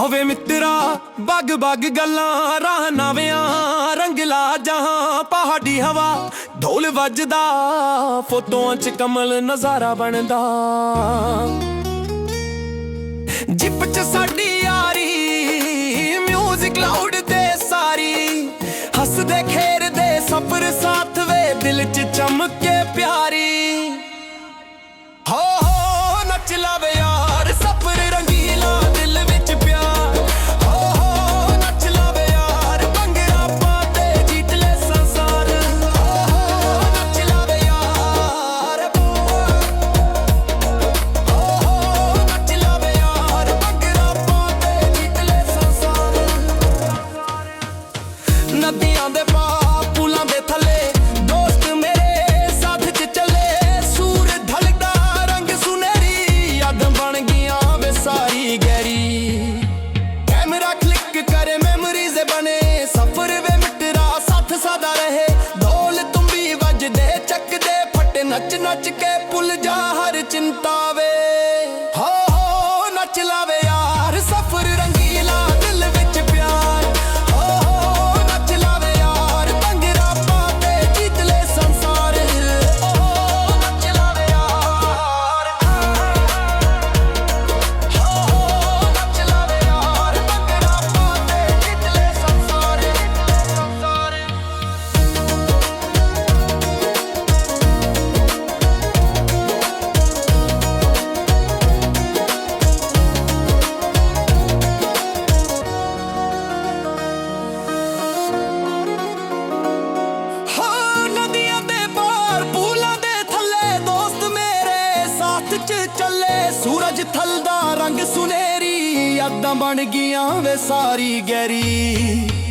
ਹੋਵੇ ਮਿੱਤਰਾ ਬੱਗ ਬੱਗ ਗੱਲਾਂ ਰਾਹ ਨਵਿਆਂ ਰੰਗਲਾ ਜਹਾਂ ਪਹਾੜੀ ਹਵਾ ਢੋਲ ਵੱਜਦਾ ਫੋਟੋਆਂ 'ਚ ਕਮਲ ਨਜ਼ਾਰਾ ਬਣਦਾ ਜਿਪ 'ਚ ਸਾਡੀ ਯਾਰੀ ਮਿਊਜ਼ਿਕ ਲਾਊਡ ਤੇ ਸਾਰੀ ਹੱਸਦੇ ਖੇਡਦੇ ਸਫ਼ਰ ਸਾਥ ਵੇ ਦਿਲ 'ਚ ਚਮਕੇ ਪਿਆਰੀ ਹੋ ਨੱਚ ਲਵੇ ਯਾਰ ਸਫ਼ਰ ਰੰਗੀਲਾ ਦਿਲ ਵਿੱਚ ਪਿਆਰ ਹੋ ਨੱਚ ਲਵੇ ਯਾਰ ਭੰਗੜਾ ਪਾ ਤੇ ਜੀਤ ਲੈ ਸੰਸਾਰ ਹੋ ਨੱਚ ਲਵੇ ਯਾਰ ਹੋ ਨੱਚ ਲਵੇ ਯਾਰ ਭੰਗੜਾ ਪਾ ਤੇ ਜੀਤ ਲੈ ਸੰਸਾਰ ਨਦੀਆਂ ਦੇ ਪਾਰ ਪੁਲਾਂ ਦੇ ਥੱਲੇ ਦੋਸਤ ਮੇਰੇ ਸਾਥ 'ਚ ਚੱਲੇ ਸੂਰ ਢਲਦਾ ਰੰਗ ਸੁਨਹਿਰੀ ਯਾਦਾਂ ਬਣ ਗਈਆਂ ਵੇ ਸਾਰੀ ਗਹਿਰੀ ਕੈਮਰਾ ਕਲਿੱਕ ਕਰੇ ਮੈਮਰੀਜ਼ ਬਣੇ ਸਫ਼ਰ ਵੇ ਮਿੱਤਰਾ ਸਾਥ ਸਦਾ ਰਹੇ ਢੋਲ ਤੁੰਬੀ ਵੱਜਦੇ ਚੱਕਦੇ ਫੱਟੇ ਨੱਚ ਨੱਚ ਕੇ ਭੁੱਲ ਜਾ ਹਰ ਚਿੰਤਾ ਵੇ ਹੋ ਨੱਚ ਲਾਵੇ ਯਾਰ ਸਫ਼ਰ ਰੰਗੀਲਾ ਦਿਲ ਵਿੱਚ ਪਿਆਰ ਹੋ ਨੱਚ ਲਾਵੇ ਯਾਰ ਭੰਗੜਾ ਪਾ ਤੇ ਜੀਤ ਲੈ ਸੰਸਾਰ ਹੋ ਨੱਚ ਲਾਵੇ ਯਾਰ ਹੋ ਨੱਚ ਲਾਵੇ ਯਾਰ ਭੰਗੜਾ ਪਾ ਤੇ ਜੀਤ ਲੈ ਸੰਸਾਰ ਹਾਂ ਨਦੀਆਂ ਦੇ ਪਾਰ ਪੁਲਾਂ ਦੇ ਥੱਲੇ ਦੋਸਤ ਮੇਰੇ ਸਾਥ 'ਚ ਚੱਲੇ ਸੂਰਜ ਥਲਦਾ ਰੰਗ ਸੁਨਹਿਰੀ ਯਾਦਾਂ ਬਣ ਗਈਆਂ ਵੇ ਸਾਰੀ ਗਹਿਰੀ